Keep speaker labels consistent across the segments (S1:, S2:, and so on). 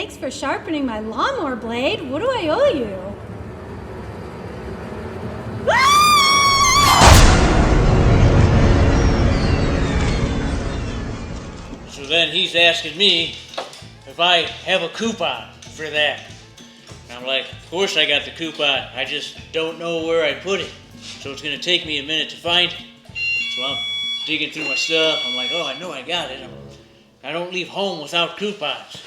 S1: Thanks for sharpening my lawnmower blade. What do I owe you?
S2: So then he's asking me if I have a coupon for that. And I'm like, of course I got the coupon. I just don't know where I put it. So it's gonna take me a minute to find it. So I'm digging through my stuff. I'm like, oh, I know I got it. I don't leave home without coupons.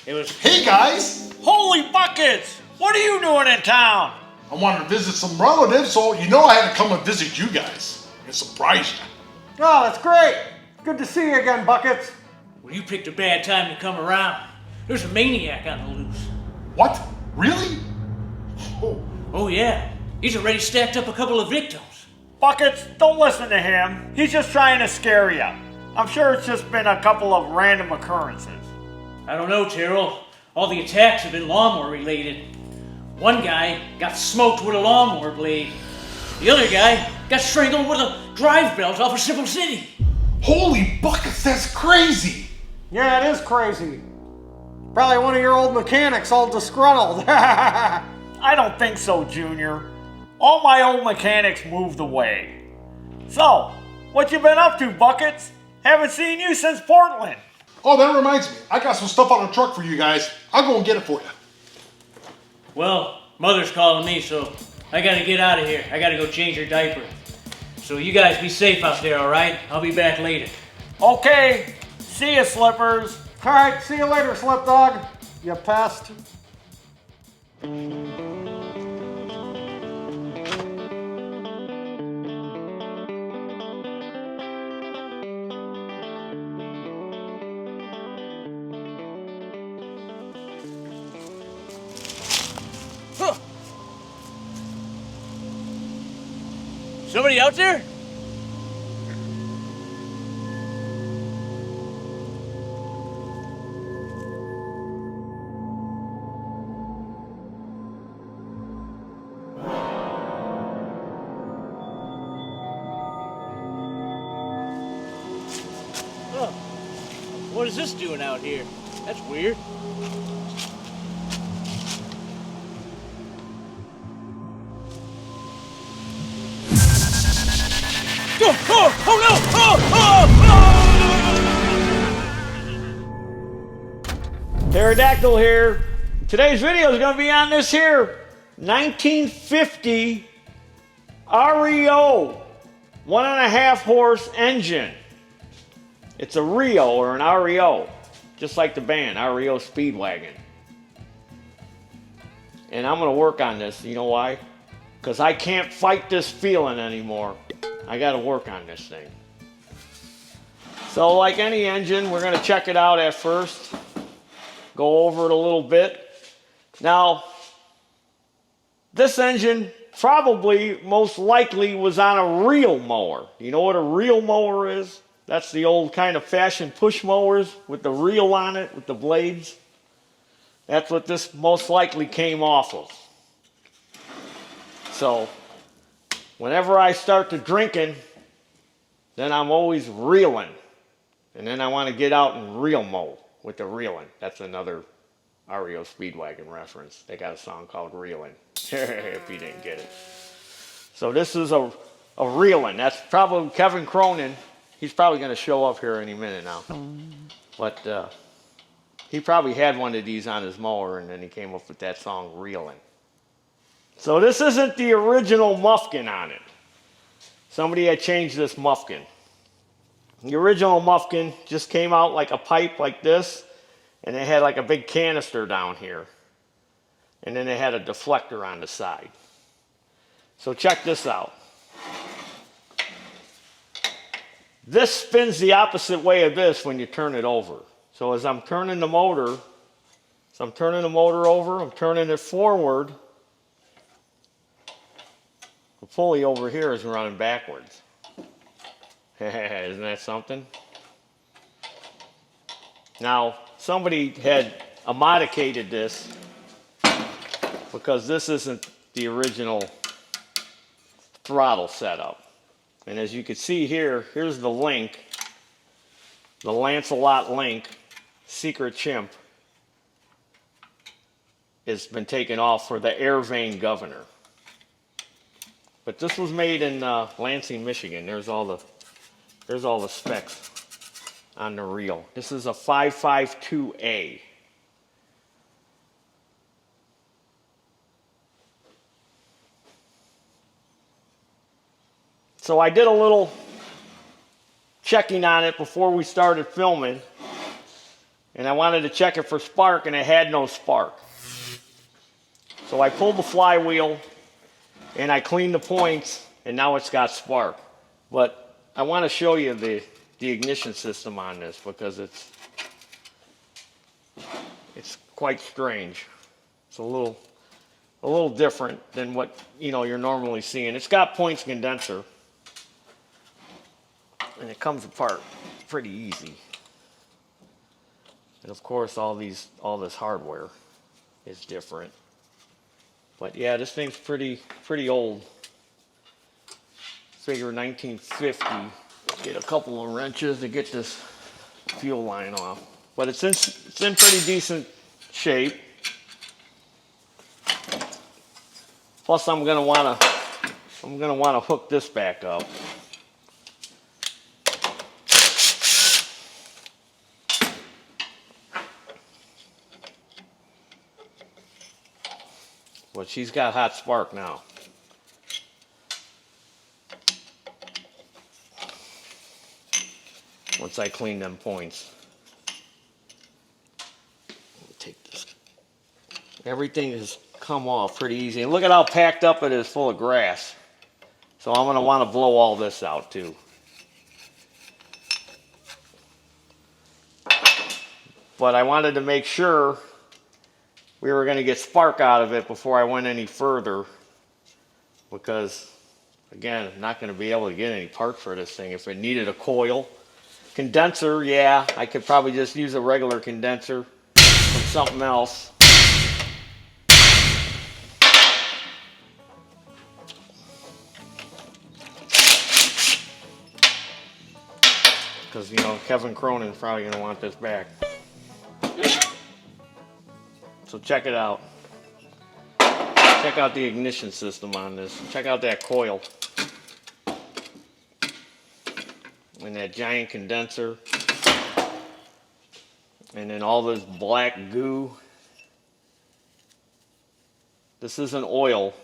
S2: It was...
S3: Hey guys!
S4: Holy buckets! What are you doing in town?
S3: I wanted to visit some relatives, so you know I had to come and visit you guys and surprise you.
S5: Oh, that's great. Good to see you again, Buckets.
S2: Well, you picked a bad time to come around. There's a maniac on the loose.
S3: What? Really?
S2: Oh yeah. He's already stacked up a couple of victims.
S4: Buckets, don't listen to him. He's just trying to scare you. I'm sure it's just been a couple of random occurrences.
S2: I don't know, Taryl. All the attacks have been lawnmower related. One guy got smoked with a lawnmower blade. The other guy got strangled with a drive belt off of Civil City.
S3: Holy buckets, that's crazy!
S5: Yeah, it is crazy. Probably one of your old mechanics all disgruntled.
S4: I don't think so, Junior. All my old mechanics moved away. So, what you been up to, Buckets? Haven't seen you since Portland.
S3: Oh, that reminds me. I got some stuff on the truck for you guys. I'll go and get it for you.
S2: Well, Mother's calling me, so I gotta get out of here. I gotta go change her diaper. So you guys be safe out there, all right? I'll be back later.
S4: Okay, see ya, Slippers.
S5: All right, see you later, Slip Dog. You pest.
S2: Huh. Somebody out there? Huh. What is this doing out here? That's weird. Oh no!
S4: Pterodactyl here. Today's video is going to be on this here 1950 R.E.O. 1.5 horse engine. It's a Reo or an R.E.O. Just like the band, R.E.O. Speedwagon. And I'm going to work on this. You know why? Because I can't fight this feeling anymore. I got to work on this thing. So like any engine, we're going to check it out at first. Go over it a little bit. Now, this engine probably most likely was on a reel mower. You know what a reel mower is? That's the old kind of fashioned push mowers with the reel on it, with the blades. That's what this most likely came off of. So, whenever I start to drinking, then I'm always reeling. And then I want to get out and reel mow with the reeling. That's another R.E.O. Speedwagon reference. They got a song called Reelin', if you didn't get it. So this is a reeling. That's probably Kevin Cronin. He's probably going to show up here any minute now. But he probably had one of these on his mower, and then he came up with that song, Reelin'. So this isn't the original Mufkin on it. Somebody had changed this Mufkin. The original Mufkin just came out like a pipe like this, and it had like a big canister down here. And then it had a deflector on the side. So check this out. This spins the opposite way of this when you turn it over. So as I'm turning the motor, over, I'm turning it forward. The pulley over here is running backwards. Isn't that something? Now, somebody had modified this because this isn't the original throttle setup. And as you can see here, here's the link, the Lancelot link, secret chimp. has been taken off for the air vane governor. But this was made in Lansing, Michigan. There's all the specs on the reel. This is a 552A. So I did a little checking on it before we started filming, and I wanted to check it for spark, and it had no spark. So I pulled the flywheel and I cleaned the points, and now it's got spark. But I want to show you the ignition system on this because it's quite strange. It's a little different than what you're normally seeing. It's got points condenser, and it comes apart pretty easy. And of course all this hardware is different. But yeah, this thing's pretty old. Figure 1950. Get a couple of wrenches to get this fuel line off. But it's in pretty decent shape. Plus I'm gonna wanna hook this back up. But she's got hot spark now. Once I clean them points. Let me take this. Everything has come off pretty easy. And look at how packed up it is full of grass. So I'm going to want to blow all this out too. But I wanted to make sure we were going to get spark out of it before I went any further, because again, I'm not going to be able to get any parts for this thing. If it needed a coil condenser, yeah, I could probably just use a regular condenser from something else. Because Kevin Cronin's probably going to want this back. So check it out. Check out the ignition system on this. Check out that coil. And that giant condenser. And then all this black goo. This isn't oil.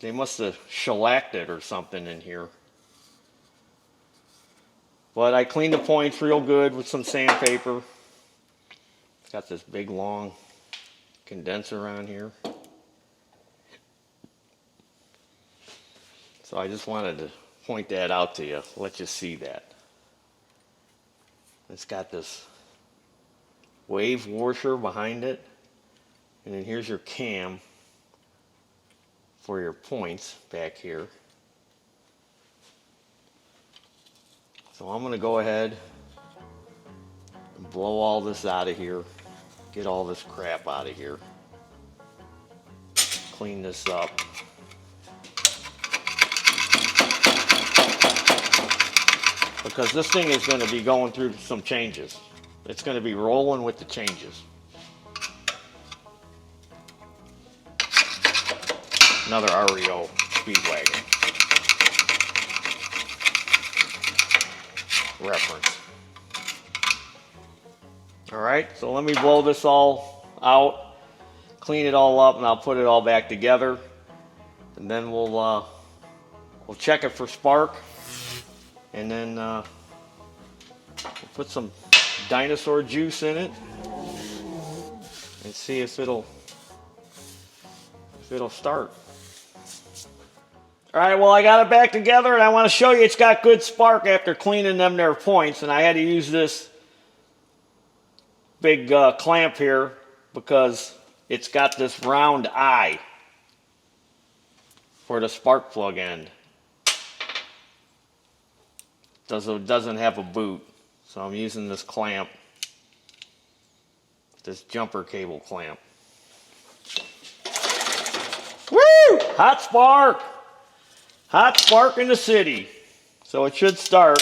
S4: They must have shellacked it or something in here. But I cleaned the points real good with some sandpaper. Got this big long condenser on here. So I just wanted to point that out to you, let you see that. It's got this wave washer behind it. And then here's your cam for your points back here. So I'm going to go ahead and blow all this out of here. Get all this crap out of here. Clean this up. Because this thing is going to be going through some changes. It's going to be rolling with the changes. Another R.E.O. speedwagon reference. Alright, so let me blow this all out, clean it all up, and I'll put it all back together. And then we'll check it for spark. And then we'll put some dinosaur juice in it and see if it'll start. Alright, well, I got it back together, and I want to show you it's got good spark after cleaning them there points. And I had to use this big clamp here because it's got this round eye for the spark plug end. Doesn't have a boot, so I'm using this clamp, this jumper cable clamp. Woo! Hot spark! Hot spark in the city. So it should start.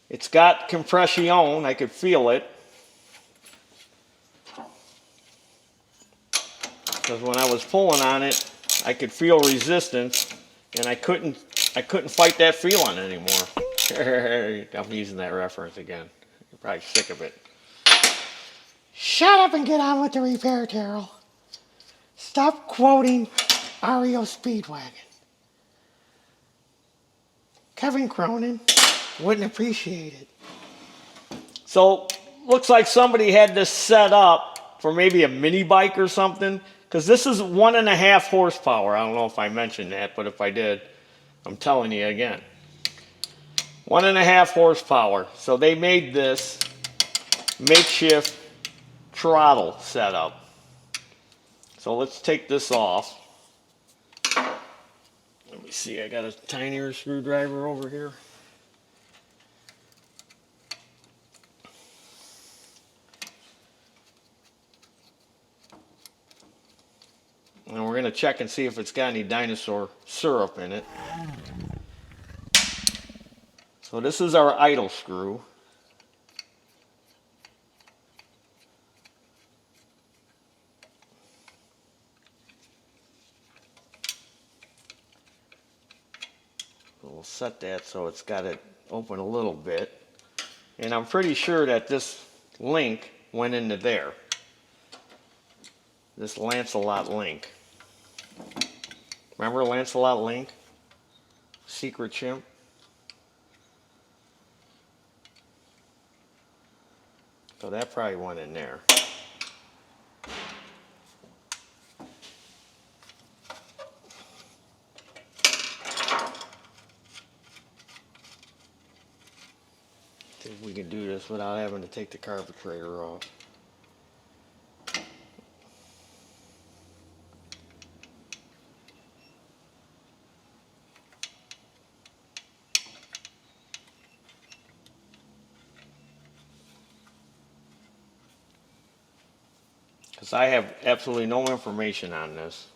S4: It's got compression, I could feel it. because when I was pulling on it, I could feel resistance, and I couldn't fight that feeling anymore. I'm using that reference again. You're probably sick of it. Shut up and get on with the repair, Taryl. Stop quoting R.E.O. Speedwagon. Kevin Cronin wouldn't appreciate it. So, looks like somebody had this set up for maybe a mini bike or something, because this is 1.5 horsepower. I don't know if I mentioned that, but if I did, I'm telling you again. 1.5 horsepower. So they made this makeshift throttle setup. So let's take this off. Let me see, I got a tinier screwdriver over here. And we're going to check and see if it's got any dinosaur syrup in it. So this is our idle screw. So we'll set that so it's got it open a little bit. And I'm pretty sure that this link went into there. This Lancelot link. Remember Lancelot Link? Secret chimp? So that probably went in there. See if we can do this without having to take the carburetor off. Because I have absolutely no information on this.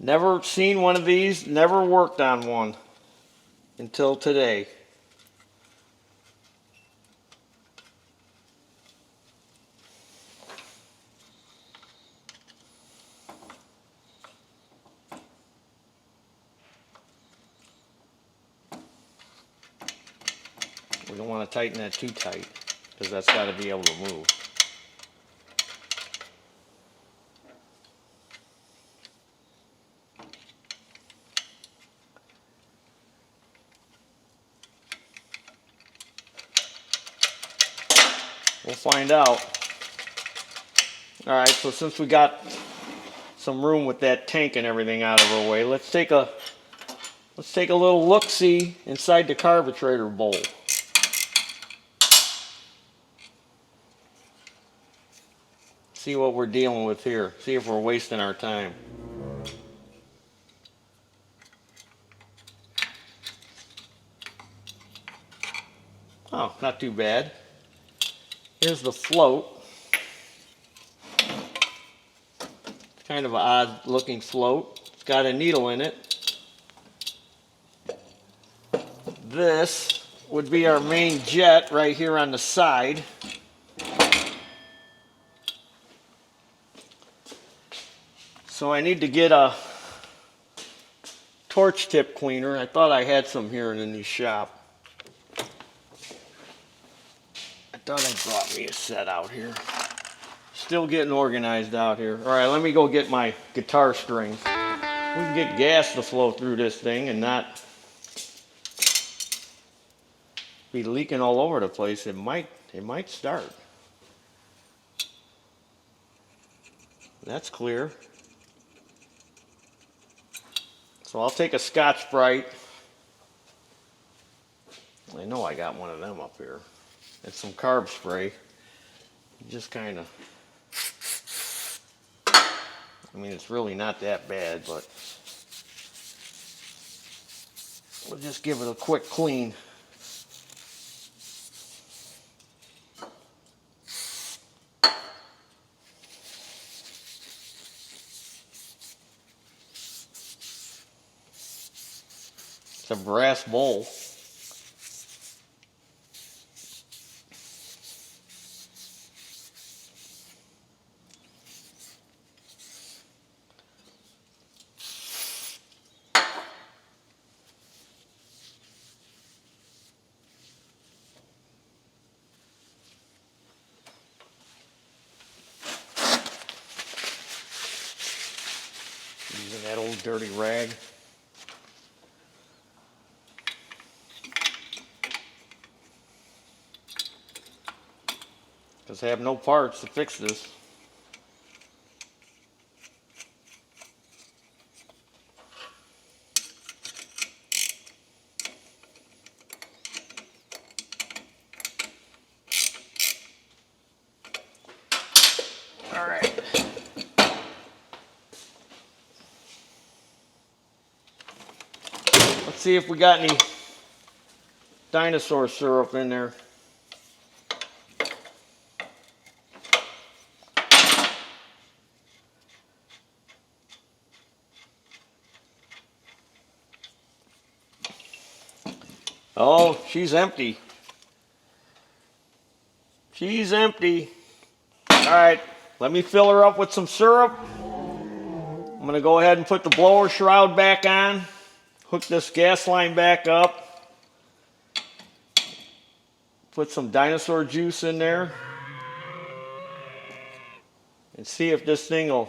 S4: Never seen one of these, never worked on one until today. We don't want to tighten that too tight, because that's got to be able to move. We'll find out. Alright, so since we got some room with that tank and everything out of our way, let's take a little look-see inside the carburetor bowl. See what we're dealing with here. See if we're wasting our time. Oh, not too bad. Here's the float. It's kind of an odd looking float. It's got a needle in it. This would be our main jet right here on the side. So I need to get a torch tip cleaner. I thought I had some here in the new shop. I thought I brought me a set out here. Still getting organized out here. Alright, let me go get my guitar strings. We can get gas to flow through this thing and not be leaking all over the place. It might start. That's clear. So I'll take a Scotch-Brite. I know I got one of them up here. And some carb spray. Just kind of, I mean, it's really not that bad, but we'll just give it a quick clean. It's a brass bowl. dirty rag. Because I have no parts to fix this. All right. Let's see if we got any dinosaur syrup in there. Oh, she's empty. She's empty. All right, let me fill her up with some syrup. I'm gonna go ahead and put the blower shroud back on, hook this gas line back up, put some dinosaur juice in there, and see if this thing will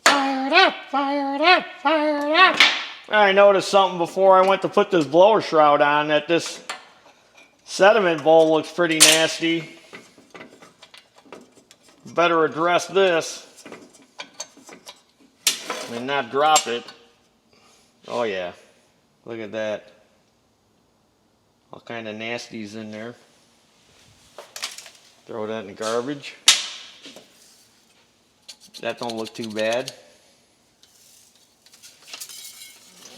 S4: fire it up, fire it up, fire it up. I noticed something before I went to put this blower shroud on, that this sediment bowl looks pretty nasty. Better address this and not drop it. Oh yeah, look at that. All kind of nasties in there. Throw that in the garbage. That don't look too bad.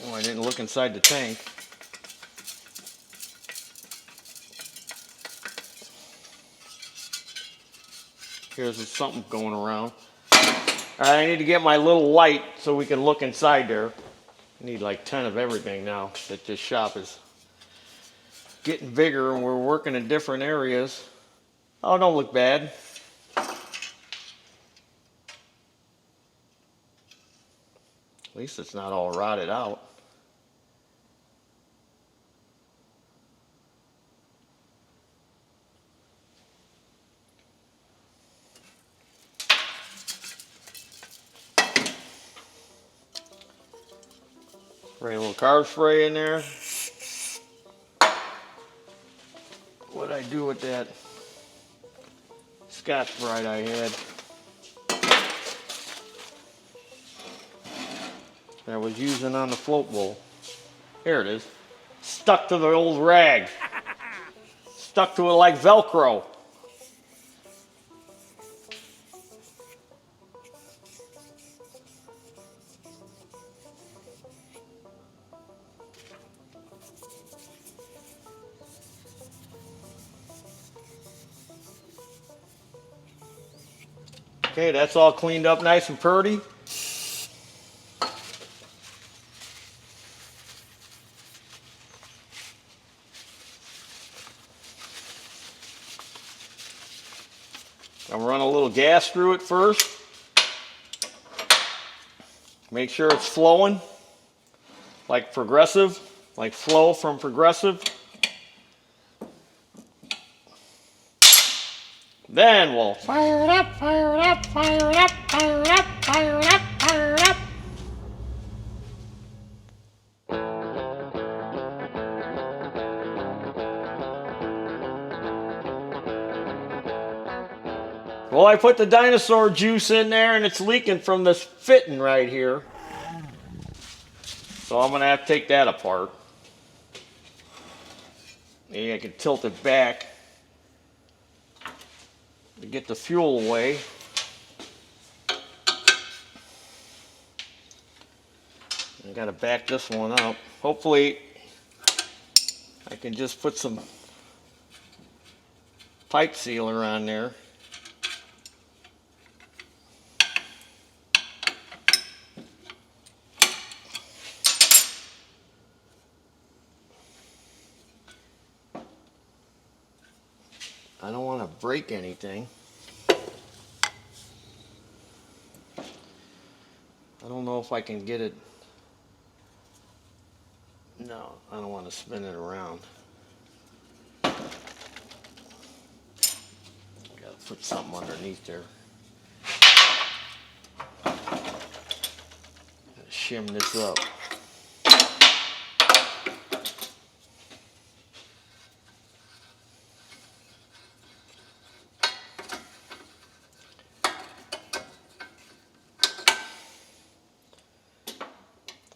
S4: Oh, I didn't look inside the tank. Here's something going around. Alright, I need to get my little light so we can look inside there. I need like 10 of everything now that this shop is getting bigger and we're working in different areas. Oh, don't look bad. At least it's not all rotted out. Spray a little carb spray in there. What'd I do with that Scotch-Brite I had? That I was using on the float bowl. Here it is. Stuck to the old rag. Stuck to it like Velcro. Okay, that's all cleaned up nice and pretty. I'm running a little gas through it first. Make sure it's flowing like Progressive, like flow from Progressive. Then we'll fire it up, fire it up, fire it up, fire it up, fire it up, fire it up. Well, I put the dinosaur juice in there and it's leaking from this fitting right here. So I'm going to have to take that apart. Maybe I can tilt it back to get the fuel away. I got to back this one up. Hopefully I can just put some pipe sealer on there. I don't want to break anything. I don't know if I can get it. No, I don't want to spin it around. Got to put something underneath there. shim this up.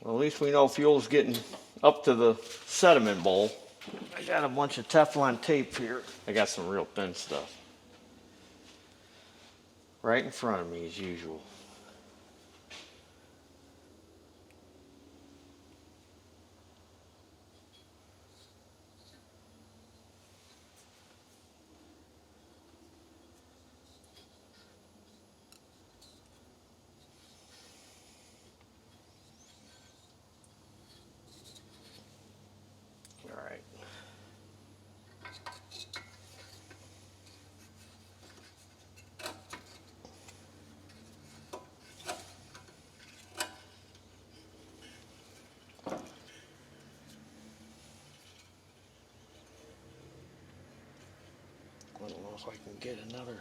S4: Well, at least we know fuel's getting up to the sediment bowl. I got a bunch of Teflon tape here. I got some real thin stuff. Right in front of me as usual. All right. I don't know if I can get another.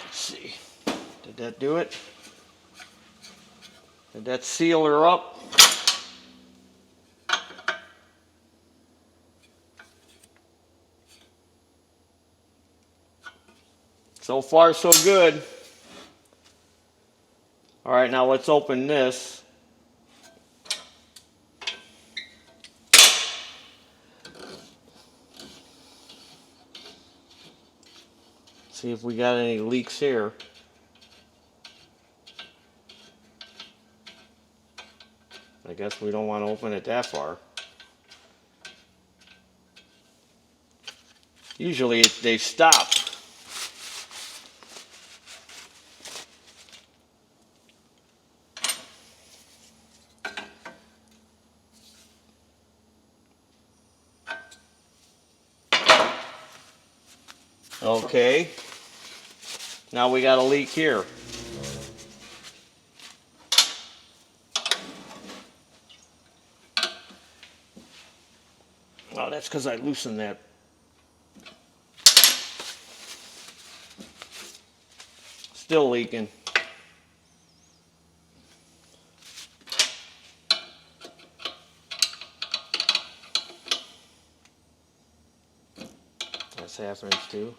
S4: Let's see. Did that do it? Did that seal her up? So far, so good. All right, now let's open this. See if we got any leaks here. I guess we don't want to open it that far. Usually they stop. Okay. Now we got a leak here. Oh, that's because I loosened that. Still leaking. That's 1/2 inch too.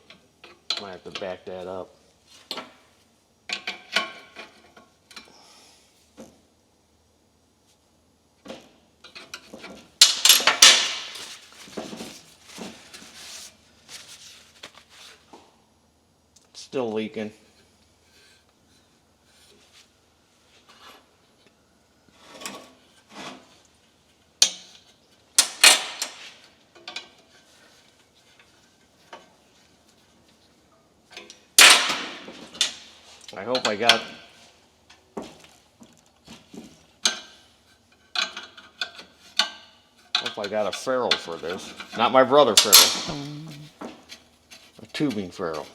S4: Might have to back that up. Still leaking. I hope I got a ferrule for this. Not my brother ferrule. A tubing ferrule.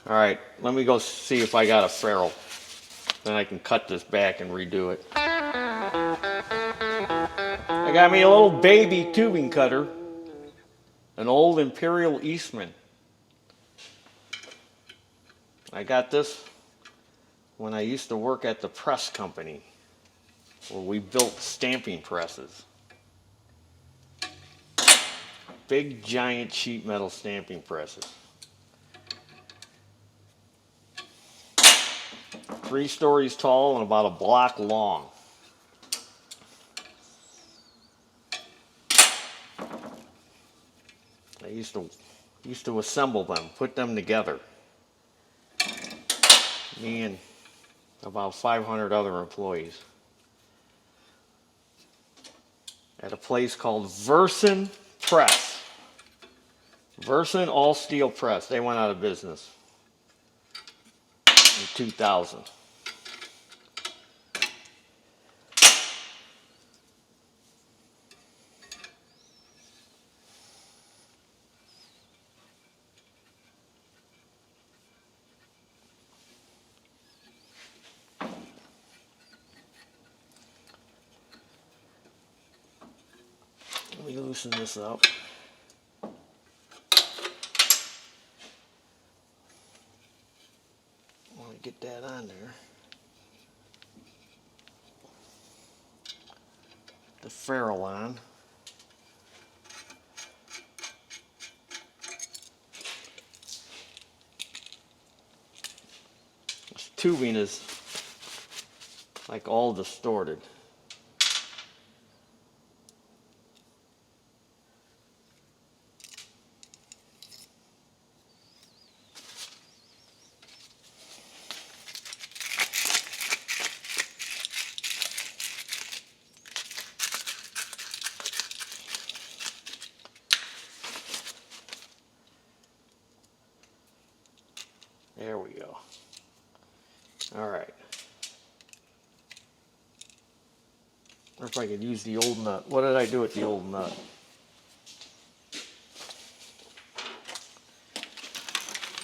S4: All right, let me go see if I got a ferrule. Then I can cut this back and redo it. I got me a little baby tubing cutter. An old Imperial Eastman. I got this when I used to work at the press company, where we built stamping presses. Big, giant sheet metal stamping presses. 3 stories tall and about a block long. I used to assemble them, put them together. Me and about 500 other employees. At a place called Verson Press. Verson All Steel Press. They went out of business in 2000. me loosen this up. Want to get that on there. The ferrule on. This tubing is like all distorted. There we go. All right. Or if I could use the old nut. What did I do with the old nut?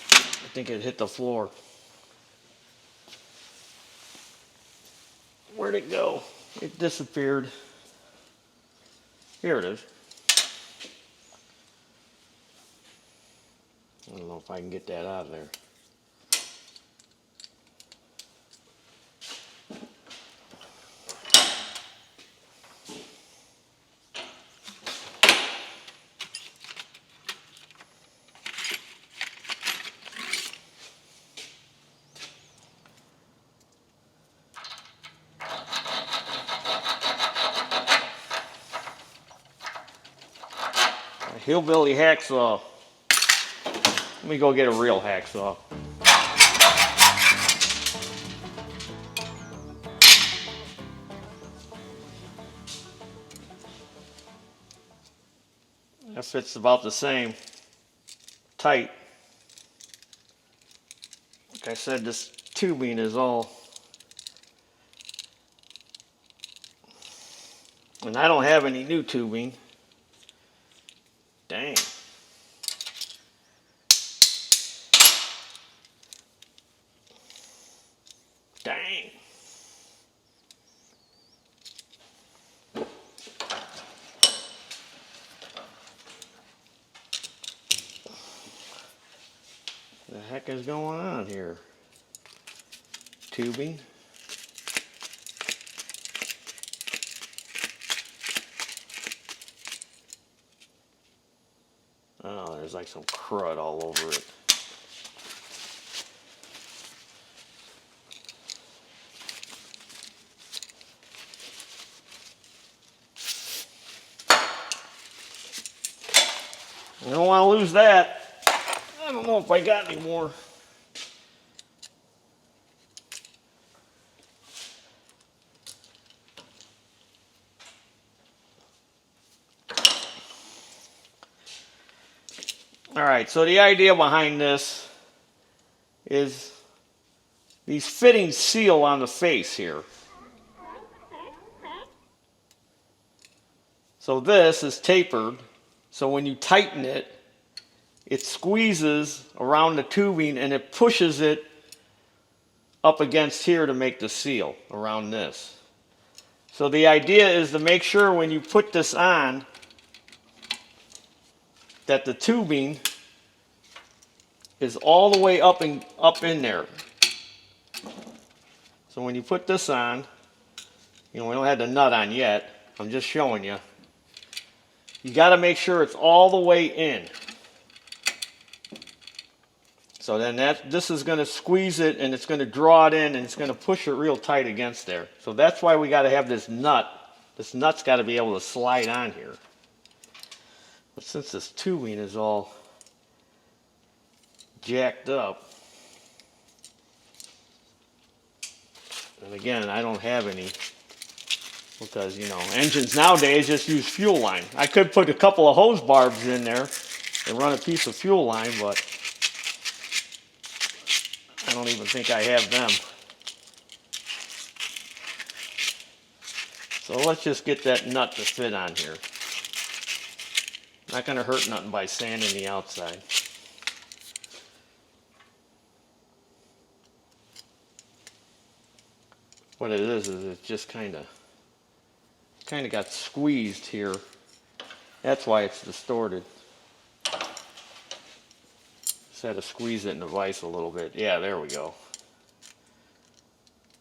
S4: I think it hit the floor. Where'd it go? It disappeared. Here it is. I don't know if I can get that out of there. A hillbilly hacksaw. Let me go get a real hacksaw. That fits about the same. Tight. Like I said, this tubing is all... And I don't have any new tubing. Dang. Dang. The heck is going on here? Tubing. Oh, there's like some crud all over it. I don't want to lose that. I don't know if I got any more. All right, so the idea behind this is these fittings seal on the face here. So this is tapered, so when you tighten it, it squeezes around the tubing and it pushes it up against here to make the seal around this. So the idea is to make sure when you put this on that the tubing is all the way up in there. So when you put this on, we don't have the nut on yet. I'm just showing you. You got to make sure it's all the way in. So then this is going to squeeze it and it's going to draw it in and it's going to push it real tight against there. So that's why we got to have this nut. This nut's got to be able to slide on here. But since this tubing is all jacked up, and again, I don't have any because, engines nowadays just use fuel line. I could put a couple of hose barbs in there and run a piece of fuel line, but I don't even think I have them. So let's just get that nut to fit on here. Not going to hurt nothing by sanding the outside. What it is it just kind of got squeezed here That's why it's distorted. Just had to squeeze it in the vise a little bit. Yeah, there we go.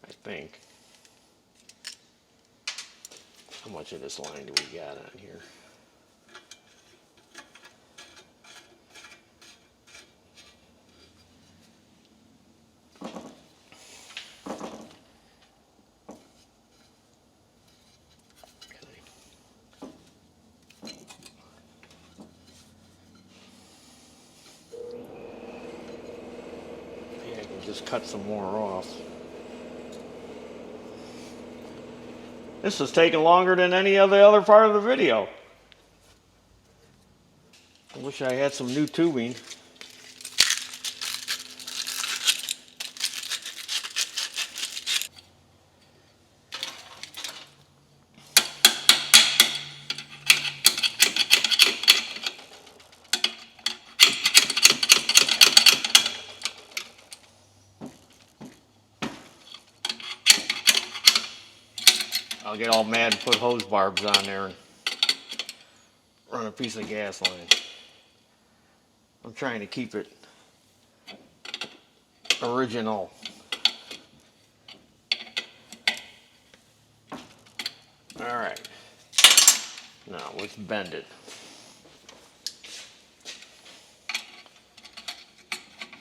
S4: I think. How much of this line do we got on here? Just cut some more off. This is taking longer than any of the other part of the video. I wish I had some new tubing. I'll get all mad and put hose barbs on there and run a piece of gas line. I'm trying to keep it original. Alright. Now let's bend it.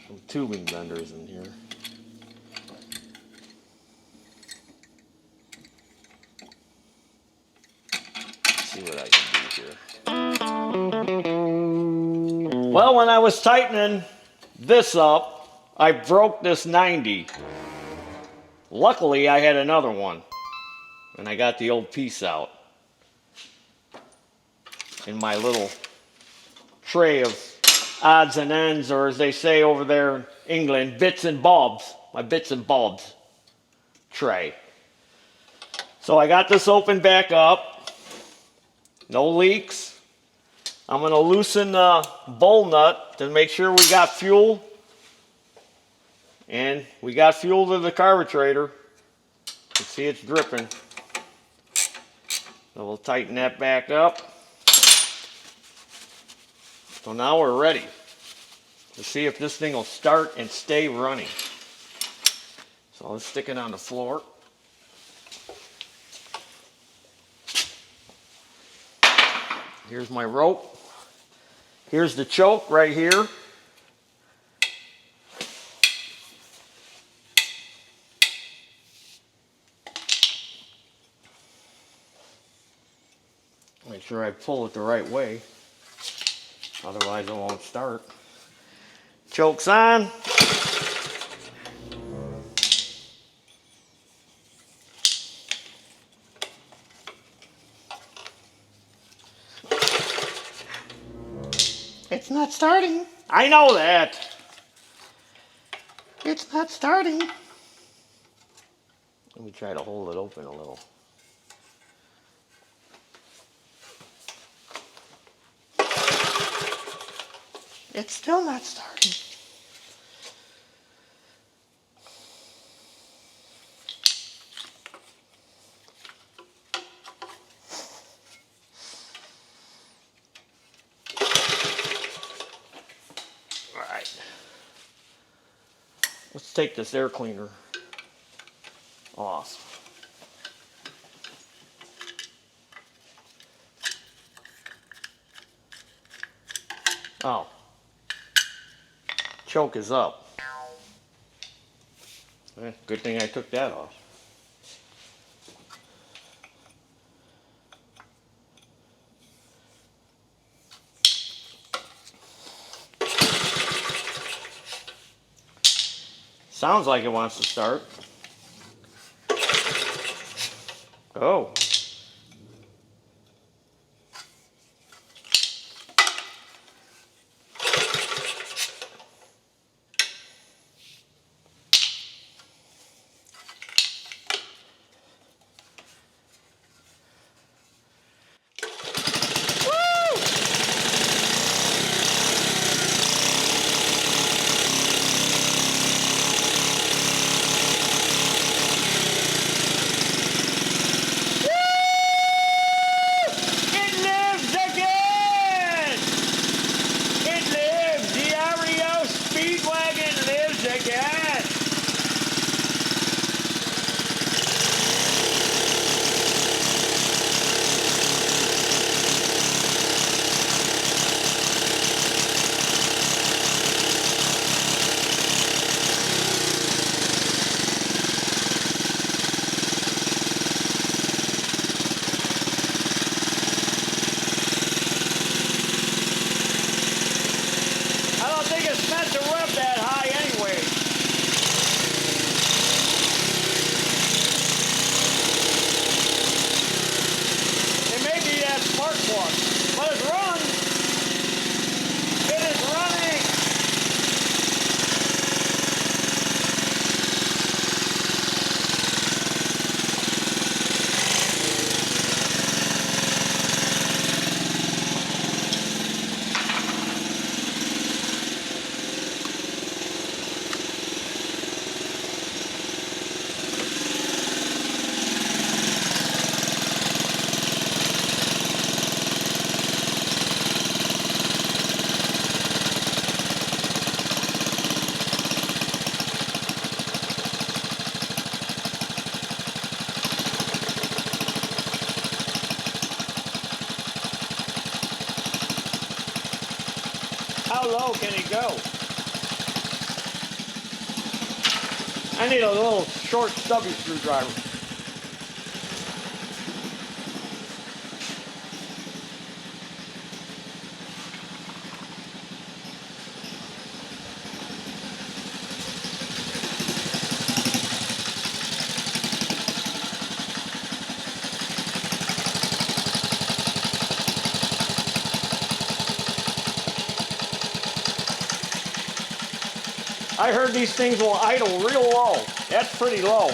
S4: Some tubing benders in here. See what I can do here. Well, when I was tightening this up, I broke this 90. Luckily, I had another one, and I got the old piece out in my little tray of odds and ends, or as they say over there in England, bits and bobs. My bits and bobs tray. So I got this opened back up. No leaks. I'm going to loosen the bowl nut to make sure we got fuel. And we got fuel to the carburetor. You can see it's dripping. So we'll tighten that back up. So now we're ready to see if this thing will start and stay running. So let's stick it on the floor. Here's my rope. Here's the choke right here. Make sure I pull it the right way. Otherwise it won't start. Choke's on. It's not starting. I know that. It's not starting. Let me try to hold it open a little. It's still not starting. Let's take this air cleaner off. Oh, choke is up. Good thing I took that off. Sounds like it wants to start. Oh. Woo! plug. Let it run. It is running. How low can it go? I need a little short stubby screwdriver. I heard these things will idle real low. That's pretty low.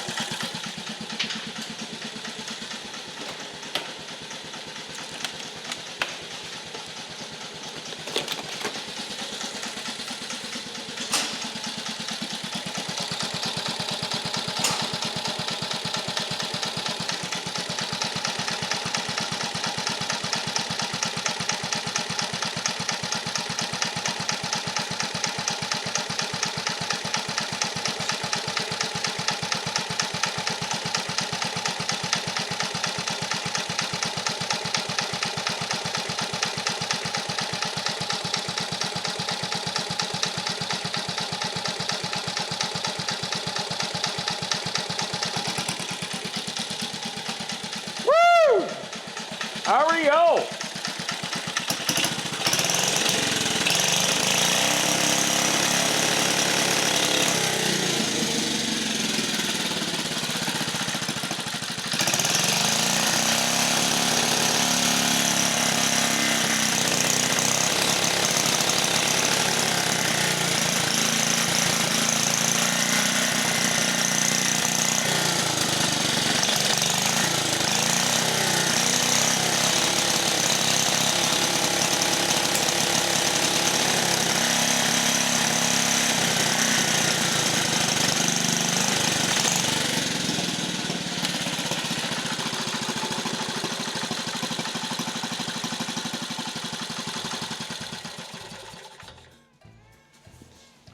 S4: R.E.O.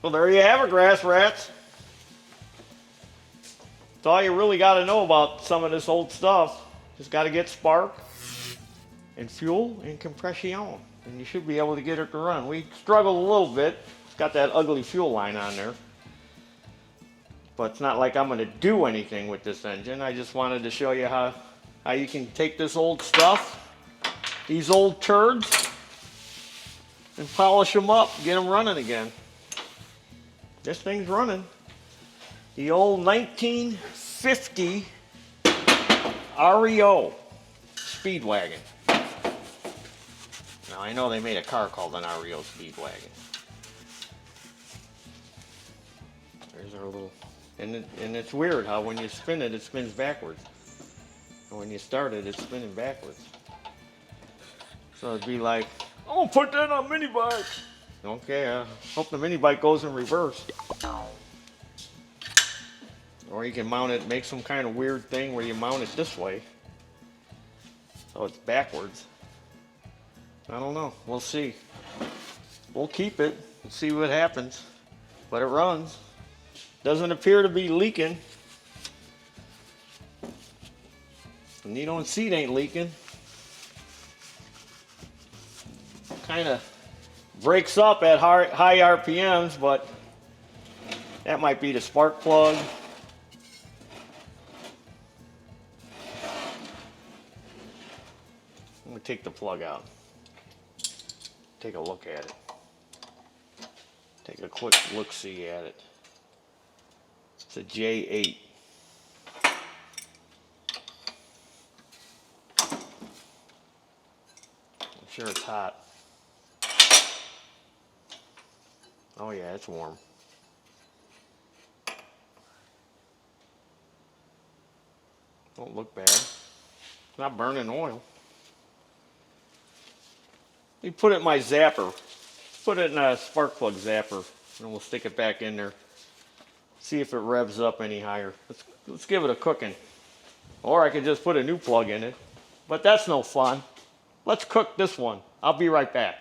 S4: Well, there you have it, grass rats. That's all you really got to know about some of this old stuff. Just got to get spark and fuel and compression, and you should be able to get it to run. We struggled a little bit. It's got that ugly fuel line on there. But it's not like I'm going to do anything with this engine. I just wanted to show you how you can take this old stuff, these old turds, and polish them up, get them running again. This thing's running. The old 1950 R.E.O. speedwagon. Now I know they made a car called an R.E.O. speedwagon. There's our little, and it's weird how when you spin it, it spins backwards. And when you start it, it's spinning backwards. So it'd be like, I'm gonna put that on a mini bike. Okay, I hope the mini bike goes in reverse. Or you can mount it, make some kind of weird thing where you mount it this way. So it's backwards. I don't know, we'll see. We'll keep it and see what happens. But it runs. Doesn't appear to be leaking. And you don't see it ain't leaking. Kind of breaks up at high RPMs, but that might be the spark plug. I'm going to take the plug out. Take a look at it. Take a quick look-see at it. It's a J8. sure it's hot. Oh yeah, it's warm. Don't look bad. It's not burning oil. You put it in my zapper. Put it in a spark plug zapper, and we'll stick it back in there. See if it revs up any higher. Let's give it a cooking. Or I could just put a new plug in it. But that's no fun. Let's cook this one. I'll be right back.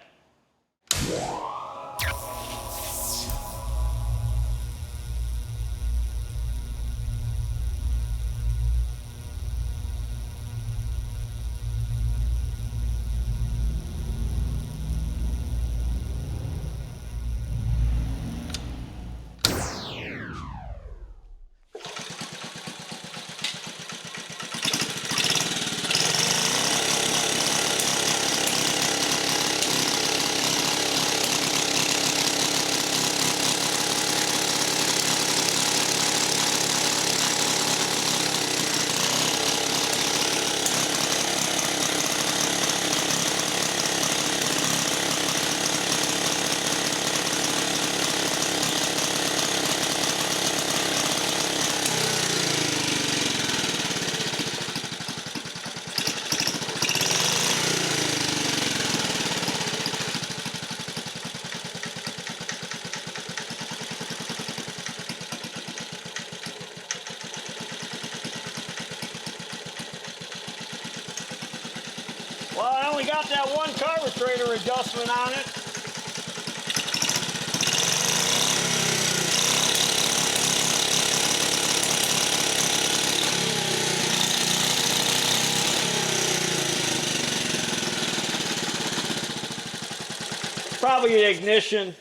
S4: Well, I only got that one carburetor adjustment on it. Probably the ignition.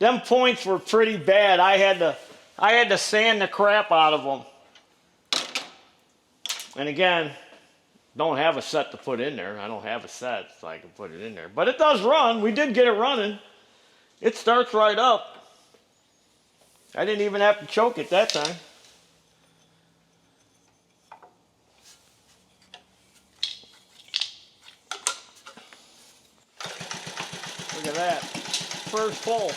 S4: Them points were pretty bad. I had to sand the crap out of them. And again, don't have a set to put in there. I don't have a set so I can put it in there. But it does run. We did get it running. It starts right up. I didn't even have to choke it that time. Look at that. First pull.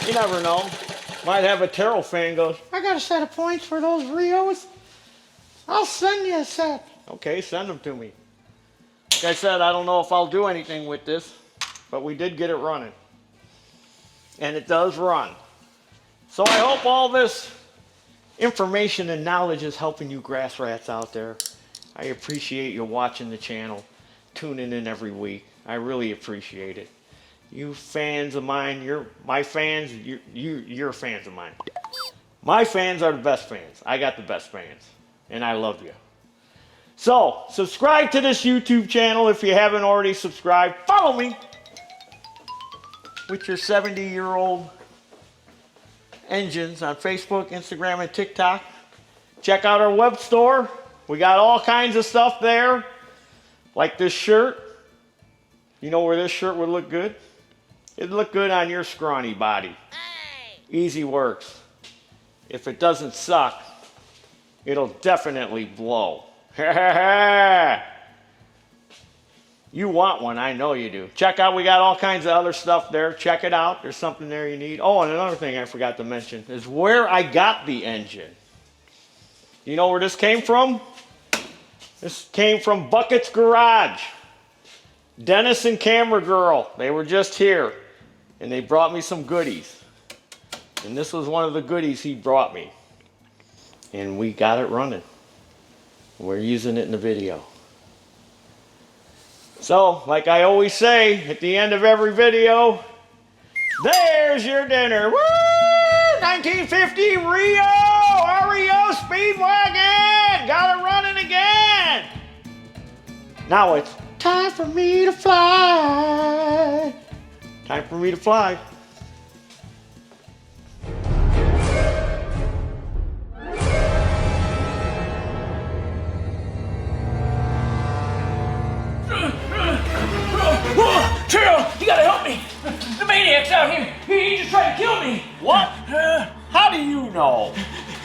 S4: You never know. Might have a Taryl fan goes, I got a set of points for those Reos. I'll send you a set. Okay, send them to me. Like I said, I don't know if I'll do anything with this, but we did get it running. And it does run. So I hope all this information and knowledge is helping you grass rats out there. I appreciate you watching the channel, tuning in every week. I really appreciate it. You fans of mine, you're my fans, you're fans of mine. My fans are the best fans. I got the best fans, and I love you. So, subscribe to this YouTube channel if you haven't already subscribed. Follow me with your 70-year-old engines on Facebook, Instagram, and TikTok. Check out our web store. We got all kinds of stuff there, like this shirt. You know where this shirt would look good? It'd look good on your scrawny body. Easy works. If it doesn't suck, it'll definitely blow. You want one, I know you do. Check out, we got all kinds of other stuff there. Check it out. There's something there you need. Oh, and another thing I forgot to mention is where I got the engine. You know where this came from? This came from Bucket's Garage. Dennis and Camera Girl, they were just here, and they brought me some goodies. And this was one of the goodies he brought me. And we got it running. We're using it in the video. So, like I always say, at the end of every video, there's your dinner. Woo! 1950 R.E.O. speedwagon! Got it running again! Now it's time for me to fly. Time for me to fly.
S2: maniac's out here. He just tried to kill me.
S4: What? How do you know?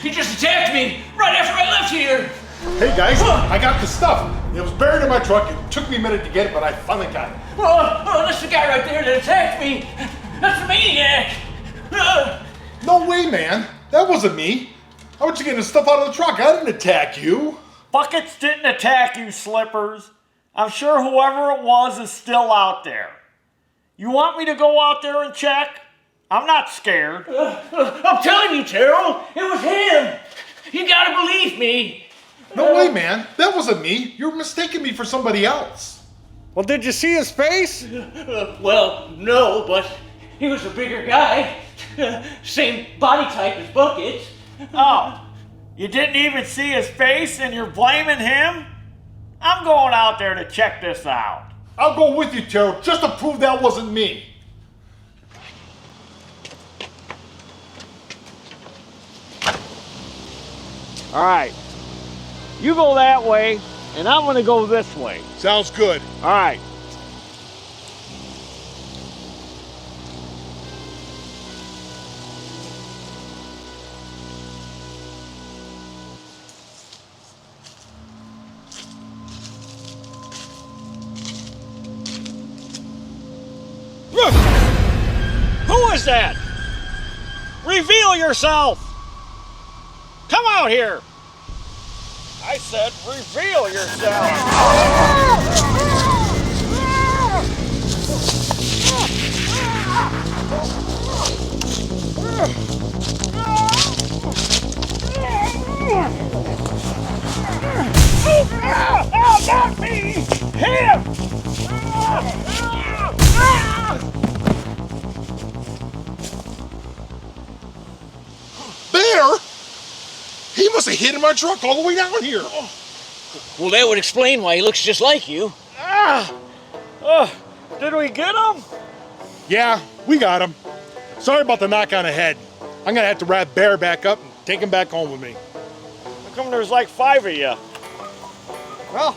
S2: He just attacked me right after I left here.
S3: Hey guys, I got the stuff. It was buried in my truck. It took me a minute to get it, but I finally got it.
S2: Oh, that's the guy right there that attacked me. That's the maniac.
S3: No way, man. That wasn't me. How would you get the stuff out of the truck? I didn't attack you.
S4: Buckets didn't attack you, Slippers. I'm sure whoever it was is still out there. You want me to go out there and check? I'm not scared.
S2: I'm telling you, Taryl, it was him. You gotta believe me.
S3: No way, man. That wasn't me. You're mistaking me for somebody else.
S5: Well, did you see his face?
S2: Well, no, but he was a bigger guy. Same body type as Buckets.
S4: Oh, you didn't even see his face and you're blaming him? I'm going out there to check this out.
S3: I'll go with you, Taryl, just to prove that wasn't me.
S4: All right, you go that way, and I'm gonna go this way.
S3: Sounds good.
S4: All right. Who is that? Reveal yourself! Come out here! I said reveal yourself! Oh, not me! Him!
S3: Bear? He must have hit in my truck all the way down here.
S2: Well, that would explain why he looks just like you.
S4: Did we get him?
S3: Yeah, we got him. Sorry about the knock on the head. I'm gonna have to wrap Bear back up and take him back home with me.
S4: How come there's like 5 of you?
S5: Well,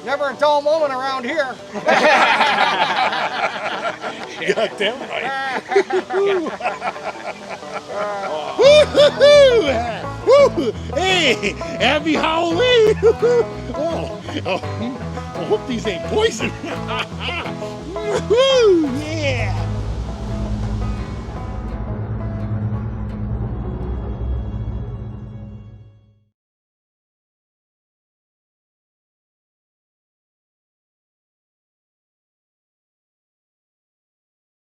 S5: never a dull moment around here.
S3: God damn right. Woo-hoo-hoo! Hey, happy Halloween! I hope these ain't poison. Woo-hoo! Yeah!